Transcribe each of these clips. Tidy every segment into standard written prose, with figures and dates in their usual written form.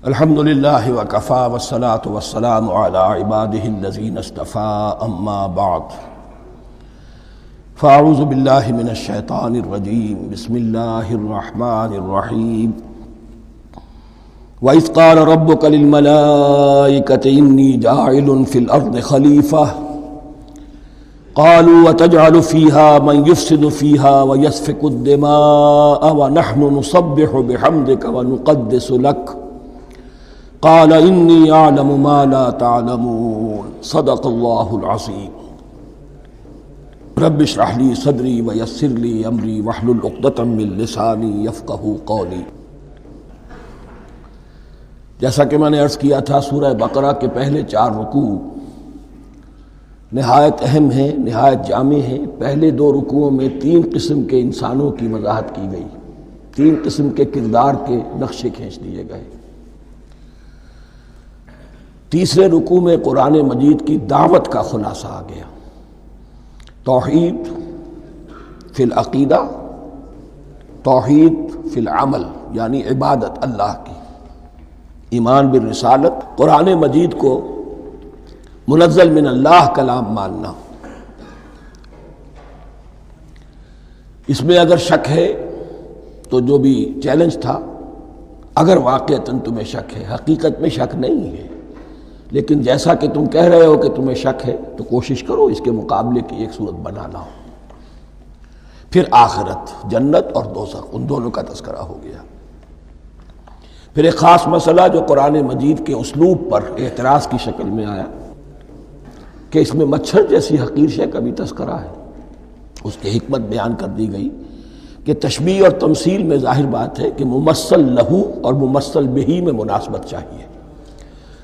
الحمد للہ وکفی والصلاة والسلام علی عباده الذین اصطفى اما بعد فاعوذ باللہ من الشیطان الرجیم بسم اللہ الرحمن الرحیم وَإِذْ قَالَ رَبُّكَ لِلْمَلَائِكَةِ إِنِّي جَاعِلٌ فِي الْأَرْضِ خَلِيفَةً قالوا وتجعل فيها من يفسد فيها ويسفك الدماء ونحن نسبح بحمدك ونقدس لك قال إني أعلم ما لا تعلمون صدق الله العظيم رب اشرح لي صدري ويسر لي أمري واحلل عقدة من لساني يفقهوا قولي۔ جیسا کہ میں نے عرض کیا تھا، سورہ بقرہ کے پہلے 4 رکوع نہایت اہم ہیں، نہایت جامع ہیں۔ پہلے 2 رکوعوں میں 3 قسم کے انسانوں کی وضاحت کی گئی، 3 قسم کے کردار کے نقشے کھینچ دیے گئے۔ تیسرے رکوع میں قرآن مجید کی دعوت کا خلاصہ آ گیا، توحید فی العقیدہ، توحید فی العمل، یعنی عبادت اللہ کی، ایمان بالرسالت، قرآن مجید کو منزل من اللہ کلام ماننا۔ اس میں اگر شک ہے تو جو بھی چیلنج تھا، اگر واقعتاً تمہیں شک ہے، حقیقت میں شک نہیں ہے، لیکن جیسا کہ تم کہہ رہے ہو کہ تمہیں شک ہے تو کوشش کرو اس کے مقابلے کی ایک صورت بنا لاؤ۔ پھر آخرت، جنت اور دوزخ، ان دونوں کا تذکرہ ہو گیا۔ پھر ایک خاص مسئلہ جو قرآن مجید کے اسلوب پر اعتراض کی شکل میں آیا کہ اس میں مچھر جیسی حقیر شے کا بھی تذکرہ ہے، اس کی حکمت بیان کر دی گئی کہ تشبیہ اور تمثیل میں ظاہر بات ہے کہ ممثل لہو اور ممثل بہی میں مناسبت چاہیے۔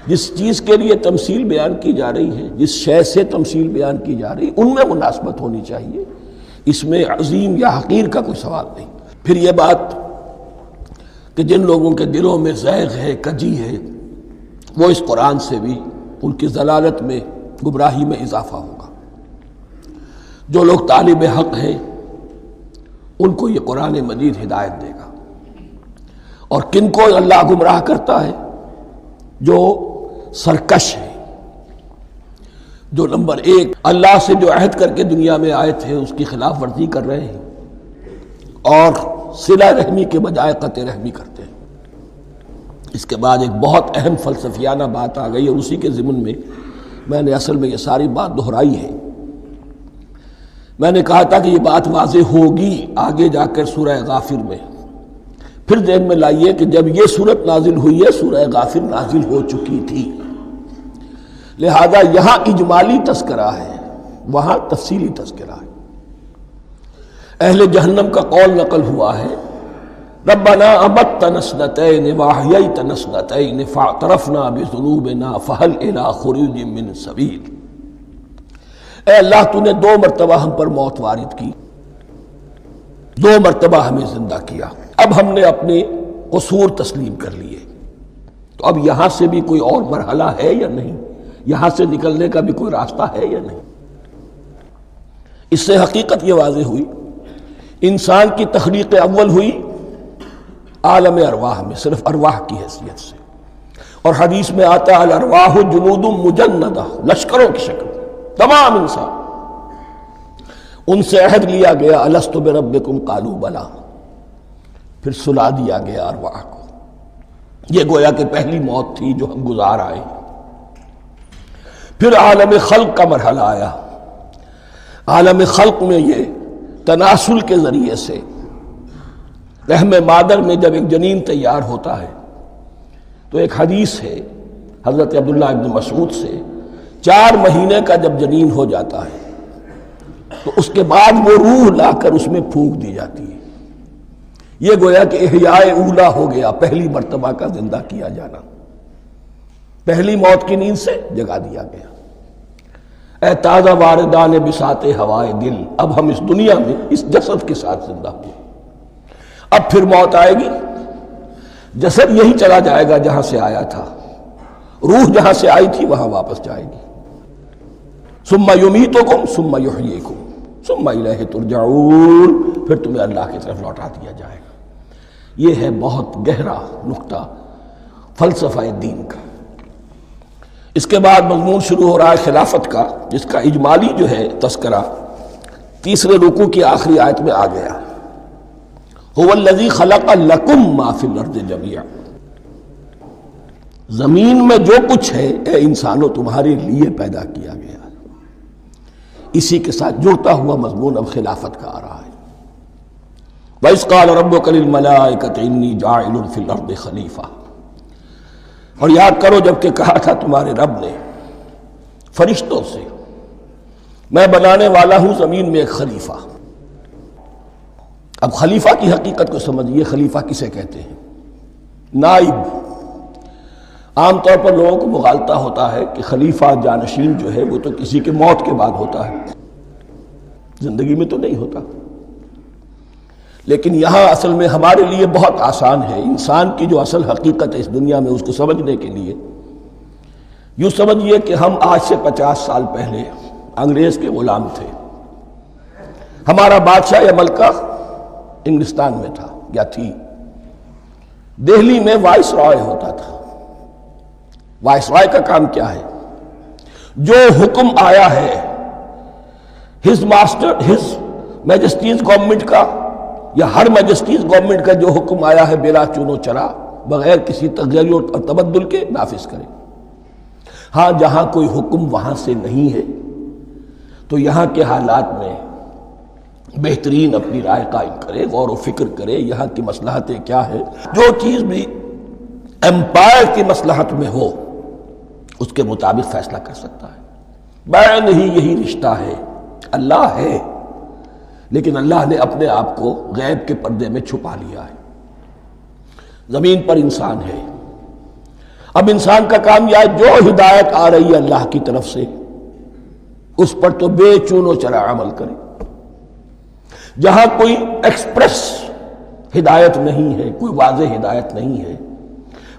جس چیز کے لیے تمثیل بیان کی جا رہی ہے، جس شے سے تمثیل بیان کی جا رہی ہے، ان میں مناسبت ہونی چاہیے، اس میں عظیم یا حقیر کا کوئی سوال نہیں۔ پھر یہ بات کہ جن لوگوں کے دلوں میں زیغ ہے، کجی ہے، وہ اس قرآن سے بھی ان کی ضلالت میں، گمراہی میں اضافہ ہوگا۔ جو لوگ طالب حق ہیں ان کو یہ قرآن مجید ہدایت دے گا، اور کن کو اللہ گمراہ کرتا ہے؟ جو سرکش ہے، جو نمبر 1 اللہ سے جو عہد کر کے دنیا میں آئے تھے اس کی خلاف ورزی کر رہے ہیں اور صلہ رحمی کے بجائے قطع رحمی کرتے ہیں۔ اس کے بعد ایک بہت اہم فلسفیانہ بات آ گئی، اور اسی کے ضمن میں نے اصل میں یہ ساری بات دہرائی ہے۔ میں نے کہا تھا کہ یہ بات واضح ہوگی آگے جا کر سورہ غافر میں۔ پھر ذہن میں لائیے کہ جب یہ صورت نازل ہوئی ہے، سورہ غافر نازل ہو چکی تھی، لہذا یہاں اجمالی تذکرہ ہے، وہاں تفصیلی تذکرہ ہے۔ اہل جہنم کا قول نقل ہوا ہے، ربنا امتنا اثنتین واحییتنا اثنتین فاعترفنا بذنوبنا فہل الی خروج من سبیل۔ اے اللہ، تو نے 2 مرتبہ ہم پر موت وارد کی، 2 مرتبہ ہمیں زندہ کیا، اب ہم نے اپنے قصور تسلیم کر لیے، تو اب یہاں سے بھی کوئی اور مرحلہ ہے یا نہیں؟ یہاں سے نکلنے کا بھی کوئی راستہ ہے یا نہیں؟ اس سے حقیقت یہ واضح ہوئی، انسان کی تخلیق اول ہوئی عالم ارواح میں، صرف ارواح کی حیثیت سے، اور حدیث میں آتا ہے الارواح جنود مجندہ، لشکروں کی شکل، تمام انسان۔ ان سے عہد لیا گیا الست بربکم قالوا بلی، پھر سلا دیا گیا ارواح کو۔ یہ گویا کہ پہلی موت تھی جو ہم گزار آئے۔ پھر عالم خلق کا مرحلہ آیا۔ عالم خلق میں یہ تناسل کے ذریعے سے رحم مادر میں جب ایک جنین تیار ہوتا ہے تو ایک حدیث ہے حضرت عبداللہ ابن مسعود سے، 4 مہینے کا جب جنین ہو جاتا ہے تو اس کے بعد وہ روح لا کر اس میں پھونک دی جاتی ہے۔ یہ گویا کہ احیاء اولا ہو گیا، پہلی مرتبہ کا زندہ کیا جانا، پہلی موت کی نیند سے جگا دیا گیا۔ اے تازہ واردان بساط ہوائے دل، اب ہم اس دنیا میں اس جسد کے ساتھ زندہ ہوئے، اب پھر موت آئے گی، جسد یہی چلا جائے گا جہاں سے آیا تھا، روح جہاں سے آئی تھی وہاں واپس جائے گی۔ ثم یمیتکم ثم یحییکم ثم الیہ ترجعون، پھر تمہیں اللہ کی طرف لوٹا دیا جائے گا۔ یہ ہے بہت گہرا نقطہ فلسفہ دین کا۔ اس کے بعد مضمون شروع ہو رہا ہے خلافت کا، جس کا اجمالی جو ہے تذکرہ تیسرے رکوع کی آخری آیت میں آ گیا۔ هو الذی خلق لکم ما فی الارض جمیعا، زمین میں جو کچھ ہے اے انسانوں تمہارے لیے پیدا کیا گیا۔ اسی کے ساتھ جڑتا ہوا مضمون اب خلافت کا آ رہا ہے۔ وَإِذْ قَالَ رَبُّكَ لِلْمَلَائِكَةِ إِنِّي جَاعِلٌ فِي الْأَرْضِ خَلِيفَةً، اور یاد کرو جب کہ کہا تھا تمہارے رب نے فرشتوں سے، میں بنانے والا ہوں زمین میں ایک خلیفہ۔ اب خلیفہ کی حقیقت کو سمجھیے، خلیفہ کسے کہتے ہیں؟ نائب۔ عام طور پر لوگوں کو مغالطہ ہوتا ہے کہ خلیفہ جانشین جو ہے وہ تو کسی کے موت کے بعد ہوتا ہے، زندگی میں تو نہیں ہوتا۔ لیکن یہاں اصل میں ہمارے لیے بہت آسان ہے، انسان کی جو اصل حقیقت ہے اس دنیا میں اس کو سمجھنے کے لیے یوں سمجھیے کہ ہم آج سے 50 سال پہلے انگریز کے غلام تھے۔ ہمارا بادشاہ یا ملکہ انگلستان میں تھا یا تھی، دہلی میں وائس رائے ہوتا تھا۔ وائس رائے کا کام کیا ہے؟ جو حکم آیا ہے ہز میجسٹیز گورنمنٹ کا یا ہر میجسٹیز گورنمنٹ کا جو حکم آیا ہے بلا چون و چرا، بغیر کسی تغیر اور تبدل کے نافذ کرے۔ ہاں جہاں کوئی حکم وہاں سے نہیں ہے تو یہاں کے حالات میں بہترین اپنی رائے قائم کرے، غور و فکر کرے، یہاں کی مصلحتیں کیا ہے، جو چیز بھی امپائر کی مصلحت میں ہو اس کے مطابق فیصلہ کر سکتا ہے۔ بین ہی یہی رشتہ ہے، اللہ ہے لیکن اللہ نے اپنے آپ کو غیب کے پردے میں چھپا لیا ہے۔ زمین پر انسان ہے، اب انسان کا کام یہ ہے جو ہدایت آ رہی ہے اللہ کی طرف سے اس پر تو بے چون و چرا عمل کرے۔ جہاں کوئی ایکسپریس ہدایت نہیں ہے، کوئی واضح ہدایت نہیں ہے،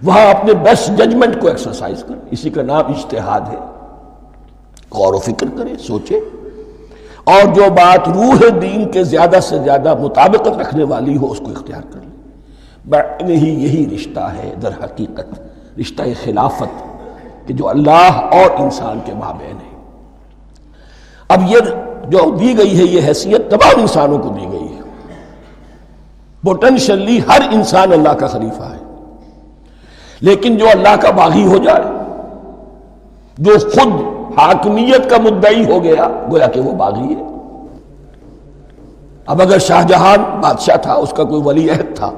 وہاں اپنے بیسٹ ججمنٹ کو ایکسرسائز کرے، اسی کا نام اجتہاد ہے۔ غور و فکر کرے، سوچے، اور جو بات روح دین کے زیادہ سے زیادہ مطابقت رکھنے والی ہو اس کو اختیار کر لے۔ بین ہی یہی رشتہ ہے در حقیقت، رشتہ خلافت کہ جو اللہ اور انسان کے مابین ہے۔ اب یہ جو دی گئی ہے یہ حیثیت تمام انسانوں کو دی گئی ہے، پوٹینشلی ہر انسان اللہ کا خلیفہ ہے، لیکن جو اللہ کا باغی ہو جائے، جو خود حاکمیت کا مدعی ہو گیا، گویا کہ وہ باغی ہے۔ اب اگر شاہ جہاں بادشاہ تھا، اس کا کوئی ولی عہد تھا،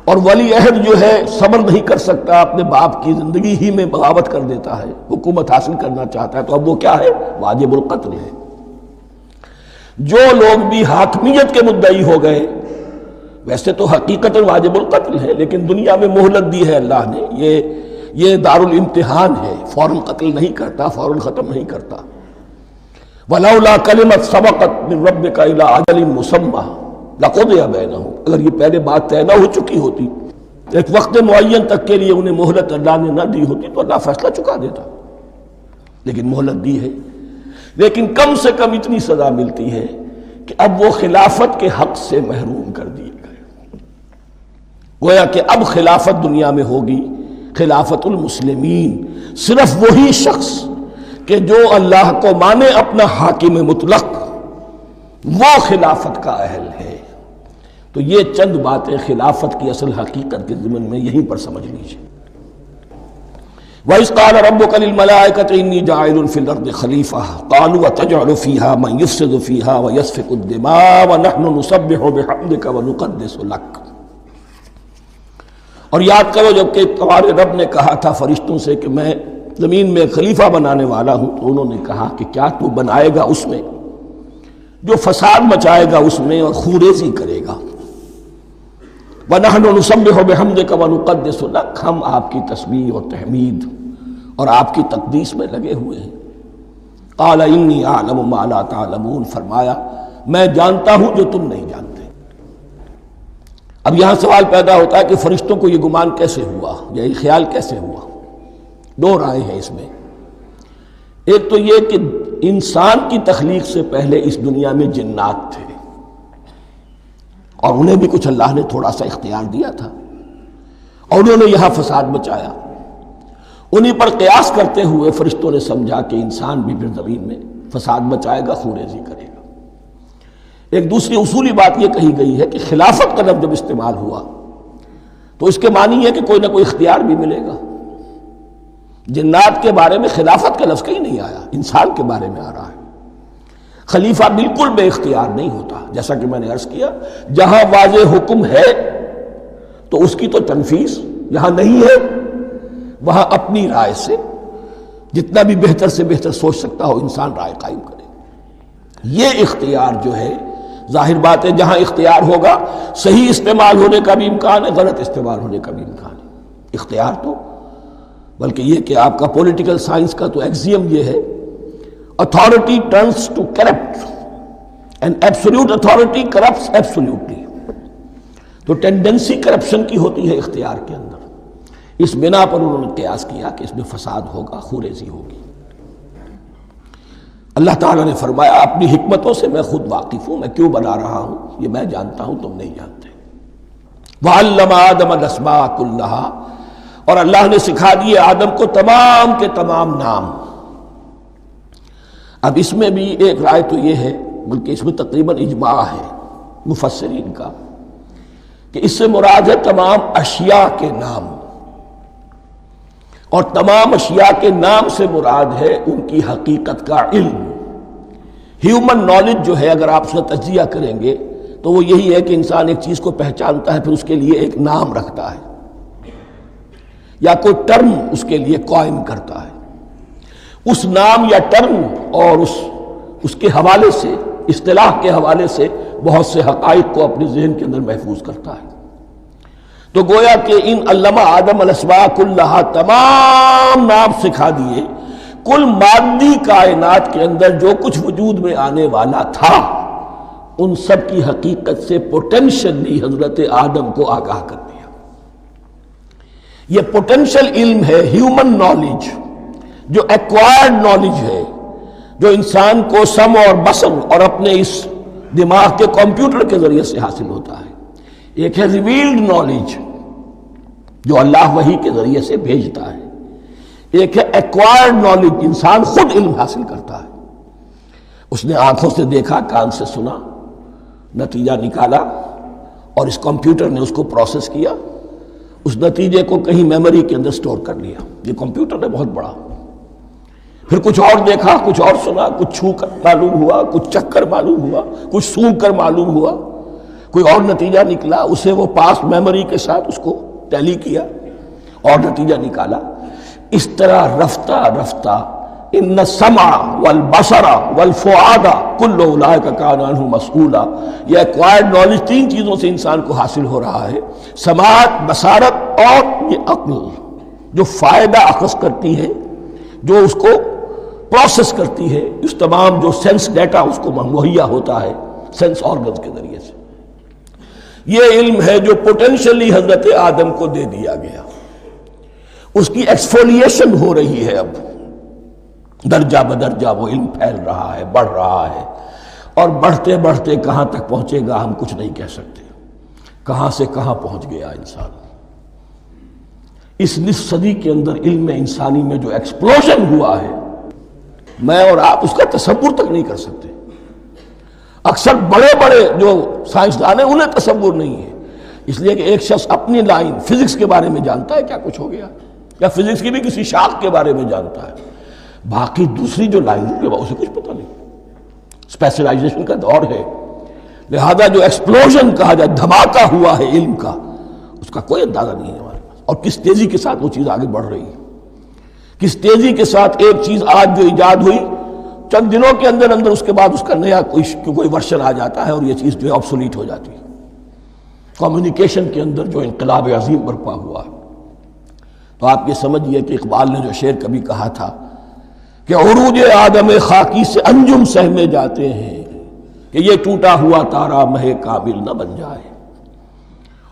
اور ولی عہد جو ہے صبر نہیں کر سکتا، اپنے باپ کی زندگی ہی میں بغاوت کر دیتا ہے، حکومت حاصل کرنا چاہتا ہے، تو اب وہ کیا ہے؟ واجب القتل ہے۔ جو لوگ بھی حاکمیت کے مدعی ہو گئے، ویسے تو حقیقت واجب القتل ہے، لیکن دنیا میں مہلت دی ہے اللہ نے، یہ دار الامتحان ہے، فوراً قتل نہیں کرتا، فوراً ختم نہیں کرتا۔ وَلَوْلَا كَلِمَةٌ سَبَقَتْ مِن رَبِّكَ إِلَىٰ أَجَلٍ مُّسَمًّى لَقُضِيَ بَيْنَهُمْ، اگر یہ پہلے بات طے نہ ہو چکی ہوتی، ایک وقت معین تک کے لیے انہیں مہلت اللہ نے نہ دی ہوتی تو اللہ فیصلہ چکا دیتا، لیکن مہلت دی ہے۔ لیکن کم سے کم اتنی سزا ملتی ہے کہ اب وہ خلافت کے حق سے محروم کر دیے گئے۔ گویا کہ اب خلافت دنیا میں ہوگی خلافت المسلمین، صرف وہی شخص کہ جو اللہ کو مانے اپنا حاکم مطلق، وہ خلافت کا اہل ہے۔ تو یہ چند باتیں خلافت کی اصل حقیقت کے ضمن میں یہیں پر سمجھ لیجیے۔ وَإِذْ قَالَ رَبُّكَ لِلْمَلَائِكَةِ إِنِّي جَاعِلٌ فِي الْأَرْضِ خَلِيفَةً قَالُوا أَتَجْعَلُ فِيهَا مَن يُفْسِدُ فِيهَا وَيَسْفِكُ الدِّمَاءَ وَنَحْنُ نُسَبِّحُ بِحَمْدِكَ وَنُقَدِّسُ لَكَ۔ اور یاد کرو جب کہ تمہارے رب نے کہا تھا فرشتوں سے کہ میں زمین میں خلیفہ بنانے والا ہوں، تو انہوں نے کہا کہ کیا تو بنائے گا اس میں جو فساد مچائے گا اس میں اور خوریزی کرے گا۔ وَنَحْنُ نُسَبِّحُ بِحَمْدِكَ وَنُقَدِّسُ لَكَ، ہم آپ کی تسبیح اور تحمید اور آپ کی تقدیس میں لگے ہوئے ہیں۔ قَالَ إِنِّي أَعْلَمُ مَا لَا تَعْلَمُونَ، فرمایا میں جانتا ہوں جو تم نہیں جانتے۔ اب یہاں سوال پیدا ہوتا ہے کہ فرشتوں کو یہ گمان کیسے ہوا یا یہ خیال کیسے ہوا؟ دو رائے ہیں اس میں۔ ایک تو یہ کہ انسان کی تخلیق سے پہلے اس دنیا میں جنات تھے، اور انہیں بھی کچھ اللہ نے تھوڑا سا اختیار دیا تھا اور انہوں نے یہاں فساد مچایا۔ انہی پر قیاس کرتے ہوئے فرشتوں نے سمجھا کہ انسان بھی پھر زمین میں فساد مچائے گا، خونریزی کرے گا۔ ایک دوسری اصولی بات یہ کہی گئی ہے کہ خلافت کا لفظ جب استعمال ہوا تو اس کے معنی ہے کہ کوئی نہ کوئی اختیار بھی ملے گا۔ جنات کے بارے میں خلافت کا لفظ کہیں نہیں آیا، انسان کے بارے میں آ رہا ہے۔ خلیفہ بالکل بے اختیار نہیں ہوتا، جیسا کہ میں نے عرض کیا، جہاں واضح حکم ہے تو اس کی تو تنفیذ، یہاں نہیں ہے وہاں اپنی رائے سے جتنا بھی بہتر سے بہتر سوچ سکتا ہو انسان رائے قائم کرے۔ یہ اختیار جو ہے، ظاہر بات ہے جہاں اختیار ہوگا صحیح استعمال ہونے کا بھی امکان ہے، غلط استعمال ہونے کا بھی امکان ہے۔ اختیار تو بلکہ یہ کہ آپ کا پولیٹیکل سائنس کا تو ایکسیم یہ ہے، authority turns to corrupt and absolute authority corrupts absolutely۔ تو ٹینڈنسی کرپشن کی ہوتی ہے اختیار کے اندر۔ اس بنا پر انہوں نے قیاس کیا کہ اس میں فساد ہوگا، خونریزی ہوگی۔ اللہ تعالیٰ نے فرمایا اپنی حکمتوں سے میں خود واقف ہوں، میں کیوں بنا رہا ہوں یہ میں جانتا ہوں، تم نہیں جانتے۔ وَعَلَّمَ آدَمَ الْأَسْمَاءَ كُلَّهَا، اور اللہ نے سکھا دیے آدم کو تمام کے تمام نام۔ اب اس میں بھی ایک رائے تو یہ ہے، بلکہ اس میں تقریباً اجماع ہے مفسرین کا، کہ اس سے مراد ہے تمام اشیاء کے نام، اور تمام اشیاء کے نام سے مراد ہے ان کی حقیقت کا علم۔ ہیومن نالج جو ہے، اگر آپ اس کا تجزیہ کریں گے تو وہ یہی ہے کہ انسان ایک چیز کو پہچانتا ہے، پھر اس کے لیے ایک نام رکھتا ہے یا کوئی ٹرم اس کے لیے قائم کرتا ہے۔ اس نام یا ٹرم اور اس کے حوالے سے، اصطلاح کے حوالے سے بہت سے حقائق کو اپنے ذہن کے اندر محفوظ کرتا ہے۔ تو گویا کہ ان علمہ آدم الاسماء کلہا، تمام نام سکھا دیے کل مادی کائنات کے اندر جو کچھ وجود میں آنے والا تھا، ان سب کی حقیقت سے پوٹینشلی حضرت آدم کو آگاہ کر دیا۔ یہ پوٹینشل علم ہے، ہیومن نالج، جو ایکوائرڈ نالج ہے، جو انسان کو سم اور بسم اور اپنے اس دماغ کے کمپیوٹر کے ذریعے سے حاصل ہوتا ہے۔ ایک ہے ریویلڈ نالج جو اللہ وحی کے ذریعے سے بھیجتا ہے، ایک ہے ایکوائرڈ نالج، انسان خود علم حاصل کرتا ہے۔ اس نے آنکھوں سے دیکھا، کان سے سنا، نتیجہ نکالا، اور اس کمپیوٹر نے اس کو پروسیس کیا، اس نتیجے کو کہیں میموری کے اندر سٹور کر لیا۔ یہ کمپیوٹر ہے بہت بڑا۔ پھر کچھ اور دیکھا، کچھ اور سنا، کچھ چھو کر معلوم ہوا، کچھ چکھ کر معلوم ہوا، کچھ سونگھ کر معلوم ہوا، کوئی اور نتیجہ نکلا، اسے وہ پاس میموری کے ساتھ اس کو ٹیلی کیا اور نتیجہ نکالا۔ اس طرح رفتہ رفتہ ان السمع والبصر والفؤاد کل اولئک کان عنہ مسئولا، یہ ایکوائرڈ نالج تین چیزوں سے انسان کو حاصل ہو رہا ہے، سماعت، بصارت اور یہ عقل، جو فائدہ اخذ کرتی ہے، جو اس کو پروسیس کرتی ہے، اس تمام جو سینس ڈیٹا اس کو مہیا ہوتا ہے سینس آرگنز کے ذریعے سے۔ یہ علم ہے جو پوٹینشلی حضرت آدم کو دے دیا گیا۔ اس کی ایکسفولیشن ہو رہی ہے، اب درجہ بدرجہ وہ علم پھیل رہا ہے، بڑھ رہا ہے، اور بڑھتے بڑھتے کہاں تک پہنچے گا ہم کچھ نہیں کہہ سکتے۔ کہاں سے کہاں پہنچ گیا انسان۔ اس نصف صدی کے اندر علم انسانی میں جو ایکسپلوژن ہوا ہے، میں اور آپ اس کا تصور تک نہیں کر سکتے۔ اکثر بڑے بڑے جو سائنسدان ہیں انہیں تصور نہیں ہے، اس لیے کہ ایک شخص اپنی لائن فزکس کے بارے میں جانتا ہے کیا کچھ ہو گیا، یا فزکس کی بھی کسی شاخ کے بارے میں جانتا ہے، باقی دوسری جو لائن ہے اسے کچھ پتہ نہیں۔ اسپیشلائزیشن کا دور ہے، لہذا جو ایکسپلوژن کہا جائے، دھماکہ ہوا ہے علم کا، اس کا کوئی اندازہ نہیں ہے ہمارے پاس، اور کس تیزی کے ساتھ وہ چیز آگے بڑھ رہی ہے، کس تیزی کے ساتھ ایک چیز آج جو ایجاد ہوئی چند دنوں کے اندر اندر اس کے بعد اس کا نیا کوئی ورشن آ جاتا ہے اور یہ چیز جو ہے آبسولیٹ ہو جاتی ہے۔ کمیونیکیشن کے اندر جو انقلاب عظیم برپا ہوا ہے، تو آپ یہ سمجھیے کہ اقبال نے جو شعر کبھی کہا تھا کہ عروج آدم خاکی سے انجم سہمے جاتے ہیں، کہ یہ ٹوٹا ہوا تارا مہ کامل نہ بن جائے۔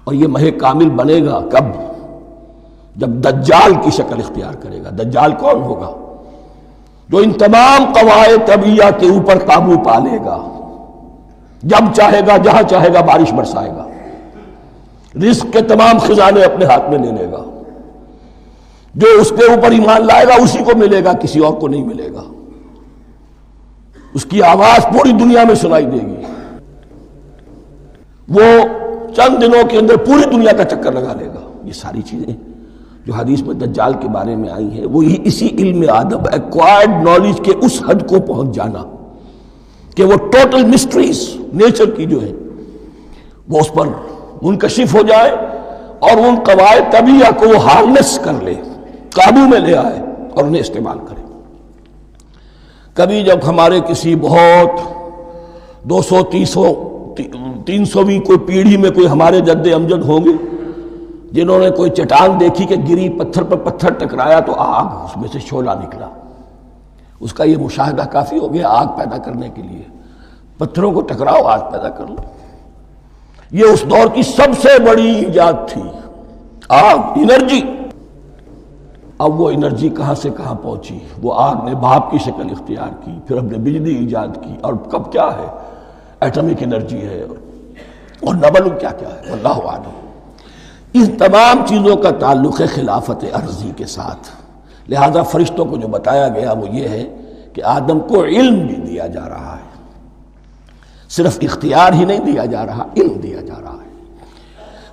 اور یہ مہ کامل بنے گا کب؟ جب دجال کی شکل اختیار کرے گا۔ دجال کون ہوگا؟ جو ان تمام قواعد طبیعہ کے اوپر قابو پا لے گا، جب چاہے گا جہاں چاہے گا بارش برسائے گا، رزق کے تمام خزانے اپنے ہاتھ میں لے لے گا، جو اس کے اوپر ایمان لائے گا اسی کو ملے گا، کسی اور کو نہیں ملے گا، اس کی آواز پوری دنیا میں سنائی دے گی، وہ چند دنوں کے اندر پوری دنیا کا چکر لگا لے گا۔ یہ ساری چیزیں جو حدیث میں دجال کے بارے میں آئی ہیں وہ اسی علم آدم، ایکوائرڈ نالج کے اس حد کو پہنچ جانا کہ وہ ٹوٹل مسٹریز نیچر کی جو ہے وہ اس پر منکشف ہو جائے اور ان قواعد طبیعہ کو وہ ہارنس کر لے، قابو میں لے آئے اور انہیں استعمال کرے۔ کبھی جب ہمارے کسی بہت 200-300ویں کوئی پیڑھی میں کوئی ہمارے جد امجد ہوں گے جنہوں نے کوئی چٹان دیکھی کہ گری، پتھر پر پتھر ٹکرایا تو آگ اس میں سے شعلہ نکلا، اس کا یہ مشاہدہ کافی ہو گیا آگ پیدا کرنے کے لیے۔ پتھروں کو ٹکراؤ آگ پیدا کر لو، یہ اس دور کی سب سے بڑی ایجاد تھی، آگ، انرجی۔ اب وہ انرجی کہاں سے کہاں پہنچی، وہ آگ نے بھاپ کی شکل اختیار کی، پھر ہم نے بجلی ایجاد کی، اور کب کیا ہے ایٹمک انرجی ہے، اور نہ معلوم کیا کیا ہے، واللہ اعلم۔ ان تمام چیزوں کا تعلق ہے خلافت ارضی کے ساتھ، لہذا فرشتوں کو جو بتایا گیا وہ یہ ہے کہ آدم کو علم بھی دیا جا رہا ہے، صرف اختیار ہی نہیں دیا جا رہا، علم دیا جا رہا ہے۔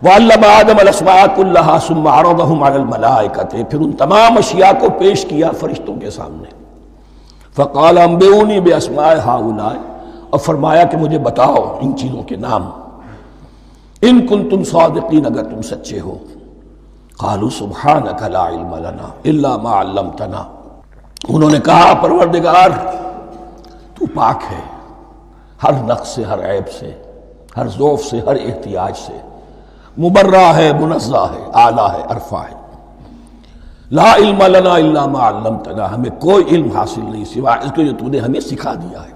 وَعَلَّمَ آدَمَ الْأَسْمَاءَ كُلَّهَا ثُمَّ عَرَضَهُمْ عَلَى الْمَلَائِكَةِ، پھر ان تمام اشیاء کو پیش کیا فرشتوں کے سامنے۔ فَقَالَ أَنبِئُونِي بِأَسْمَاءِ هَؤُلَاءِ، اور فرمایا کہ مجھے بتاؤ ان چیزوں کے نام، ان کنتم صادقین، اگر تم سچے ہو۔ قالوا سبحانک لا علم لنا الا ما علمتنا، انہوں نے کہا پروردگار تو پاک ہے ہر نقص سے، ہر عیب سے، ہر ضعف سے، ہر احتیاج سے، مبرہ ہے، منزہ ہے، اعلیٰ ہے، ارفع ہے۔ لا علم لنا الا ما علمتنا، ہمیں کوئی علم حاصل نہیں سوائے اس کو جو تو نے ہمیں سکھا دیا ہے۔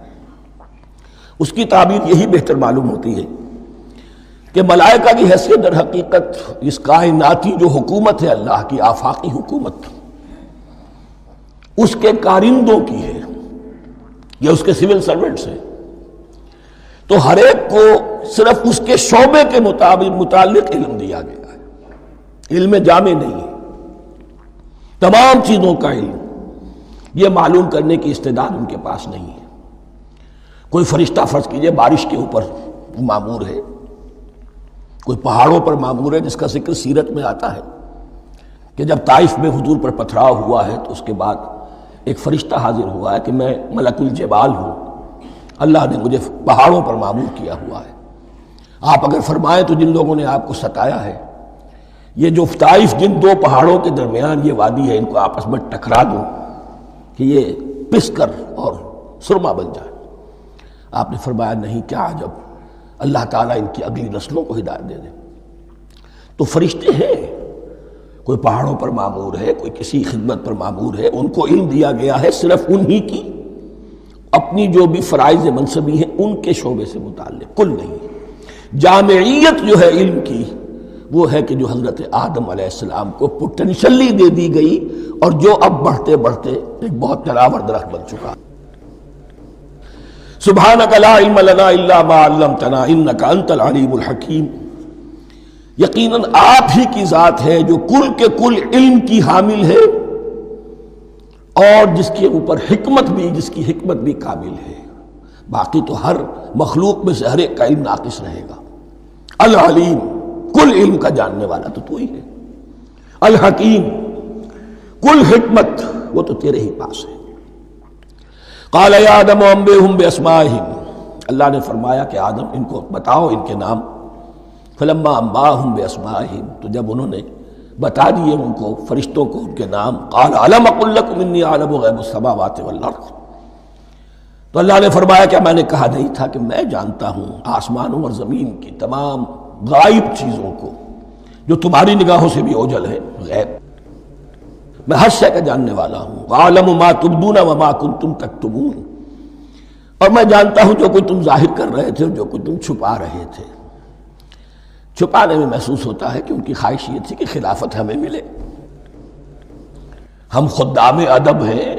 اس کی تعبیر یہی بہتر معلوم ہوتی ہے کہ ملائکہ کی حیثیت در حقیقت اس کائناتی جو حکومت ہے اللہ کی، آفاقی حکومت، اس کے کارندوں کی ہے، یہ اس کے سول سرونٹس ہیں، تو ہر ایک کو صرف اس کے شعبے کے متعلق علم دیا گیا ہے، علم جامع نہیں ہے، تمام چیزوں کا علم یہ معلوم کرنے کی استعداد ان کے پاس نہیں ہے۔ کوئی فرشتہ فرض کیجئے بارش کے اوپر مامور ہے، کوئی پہاڑوں پر مامور ہے، جس کا ذکر سیرت میں آتا ہے کہ جب طائف میں حضور پر پتھراؤ ہوا ہے تو اس کے بعد ایک فرشتہ حاضر ہوا ہے کہ میں ملک الجبال ہوں، اللہ نے مجھے پہاڑوں پر مامور کیا ہوا ہے، آپ اگر فرمائیں تو جن لوگوں نے آپ کو ستایا ہے، یہ جو طائف جن دو پہاڑوں کے درمیان یہ وادی ہے، ان کو آپس میں ٹکرا دوں کہ یہ پس کر اور سرما بن جائے۔ آپ نے فرمایا نہیں، کیا عجب، اللہ تعالیٰ ان کی اگلی نسلوں کو ہدایت دے دے۔ تو فرشتے ہیں، کوئی پہاڑوں پر مامور ہے، کوئی کسی خدمت پر مامور ہے، ان کو علم دیا گیا ہے صرف انہی کی اپنی جو بھی فرائض منصبی ہیں ان کے شعبے سے متعلق، کل نہیں۔ جامعیت جو ہے علم کی وہ ہے کہ جو حضرت آدم علیہ السلام کو پوٹینشلی دے دی گئی اور جو اب بڑھتے بڑھتے ایک بہت تلاور درخت بن چکا۔ سبحانک لا علم لنا الا ما علمتنا انک انت العلیم الحکیم، یقیناً آپ ہی کی ذات ہے جو کل کے کل علم کی حامل ہے اور جس کے اوپر حکمت بھی، جس کی حکمت بھی کامل ہے، باقی تو ہر مخلوق میں سے ہر ایک کا علم ناقص رہے گا۔ العلیم، کل علم کا جاننے والا تو ہی ہے، الحکیم، کل حکمت وہ تو تیرے ہی پاس ہے۔ قال یا آدم انبئہم باسمائہم، اللہ نے فرمایا کہ آدم ان کو بتاؤ ان کے نام۔ فلما انباہم باسمائہم، تو جب انہوں نے بتا دیے ان کو، فرشتوں کو، ان کے نام، قال الم اقل لکم انی اعلم غیب السماوات والارض، تو اللہ نے فرمایا کہ میں نے کہا نہیں تھا کہ میں جانتا ہوں آسمانوں اور زمین کی تمام غائب چیزوں کو جو تمہاری نگاہوں سے بھی اوجھل ہے، غیب، میں ہر شے کا جاننے والا ہوں۔ وَأَعْلَمُ مَا تُبْدُونَ وَمَا كُنْتُمْ تَكْتُمُونَ، اور میں جانتا ہوں جو کوئی تم ظاہر کر رہے تھے اور جو کوئی تم چھپا رہے تھے۔ چھپانے میں محسوس ہوتا ہے کہ ان کی خواہش یہ تھی کہ خلافت ہمیں ملے، ہم خدام ادب ہیں،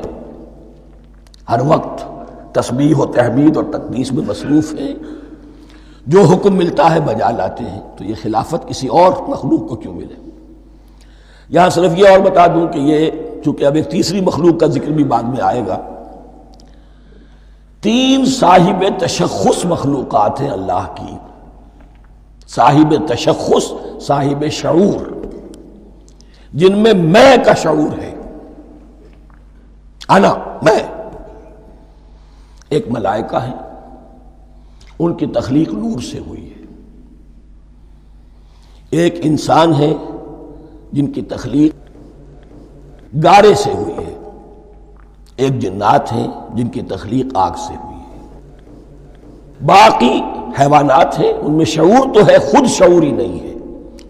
ہر وقت تسبیح و تحمید اور تقدیس میں مصروف ہیں، جو حکم ملتا ہے بجا لاتے ہیں، تو یہ خلافت کسی اور مخلوق کو کیوں ملے؟ یہاں صرف یہ اور بتا دوں کہ یہ چونکہ اب ایک تیسری مخلوق کا ذکر بھی بعد میں آئے گا، 3 صاحب تشخص مخلوقات ہیں اللہ کی، صاحب تشخص، صاحب شعور، جن میں کا شعور ہے، انا، میں۔ ایک ملائکہ ہیں، ان کی تخلیق نور سے ہوئی ہے۔ ایک انسان ہے جن کی تخلیق گارے سے ہوئی ہے۔ ایک جنات ہیں جن کی تخلیق آگ سے ہوئی ہے۔ باقی حیوانات ہیں، ان میں شعور تو ہے، خود شعور ہی نہیں ہے۔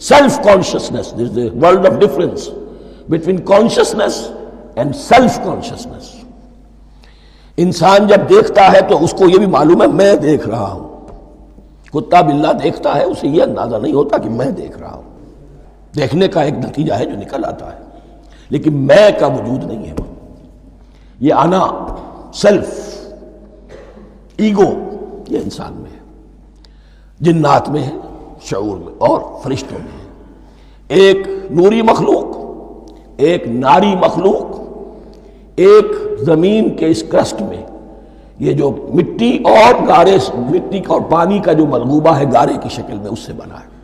Self consciousness, there is a world of difference between consciousness and self consciousness. انسان جب دیکھتا ہے تو اس کو یہ بھی معلوم ہے میں دیکھ رہا ہوں۔ کتا بلہ دیکھتا ہے، اسے یہ اندازہ نہیں ہوتا کہ میں دیکھ رہا ہوں، دیکھنے کا ایک نتیجہ ہے جو نکل آتا ہے، لیکن میں کا وجود نہیں ہے۔ یہ انا، سیلف، ایگو، یہ انسان میں ہے، جنات میں ہے، شعور میں، اور فرشتوں میں ہے۔ ایک نوری مخلوق، ایک ناری مخلوق، ایک زمین کے اس کرسٹ میں، یہ جو مٹی اور گارے، مٹی اور پانی کا جو ملغوبہ ہے گارے کی شکل میں، اس سے بنا ہے۔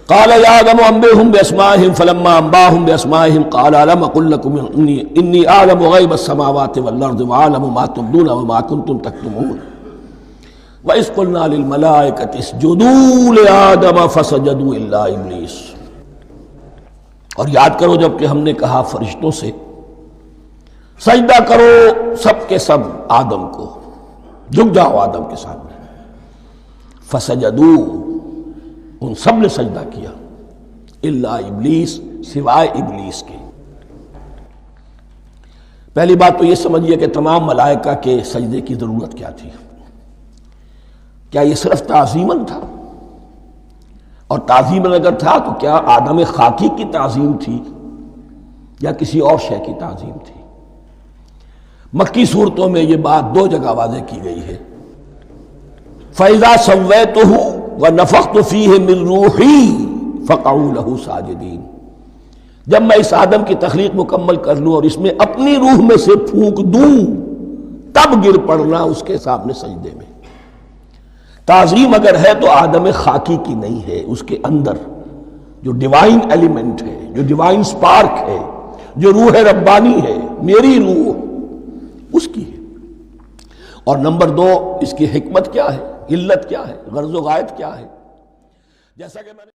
قال یا آدم انبئهم باسمائهم فلما انباهم باسمائهم قال الم اقل لكم انی اعلم غیب السماوات والارض واعلم ما تبدون وما كنتم تكتمون وإذ قلنا للملائكة اسجدوا لآدم فسجدوا الا ابلیس۔ اور یاد کرو جب کہ ہم نے کہا فرشتوں سے سجدہ کرو سب کے سب آدم کو، جھک جاؤ آدم کے سامنے، فسجدوا، ان سب نے سجدہ کیا، الا ابلیس، سوائے ابلیس کے۔ پہلی بات تو یہ سمجھیے کہ تمام ملائکہ کے سجدے کی ضرورت کیا تھی؟ کیا یہ صرف تعظیماً تھا؟ اور تعظیماً اگر تھا تو کیا آدم خاکی کی تعظیم تھی یا کسی اور شے کی تعظیم تھی؟ مکی صورتوں میں یہ بات 2 جگہ واضح کی گئی ہے۔ فَإِذَا سَوَّيْتُهُ وَنَفَخْتُ فِيهِ مِن رُوحِي فَقَعُوا لَهُ سَاجِدِينَ، جب میں اس آدم کی تخلیق مکمل کر لوں اور اس میں اپنی روح میں سے پھونک دوں، تب گر پڑنا اس کے سامنے سجدے میں۔ تعظیم اگر ہے تو آدم خاکی کی نہیں ہے، اس کے اندر جو ڈیوائن ایلیمنٹ ہے، جو ڈیوائن سپارک ہے، جو روح ربانی ہے، میری روح، اس کی ہے۔ اور نمبر 2، اس کی حکمت کیا ہے، علت کیا ہے، غرض و غایت کیا ہے؟ جیسا کہ میں نے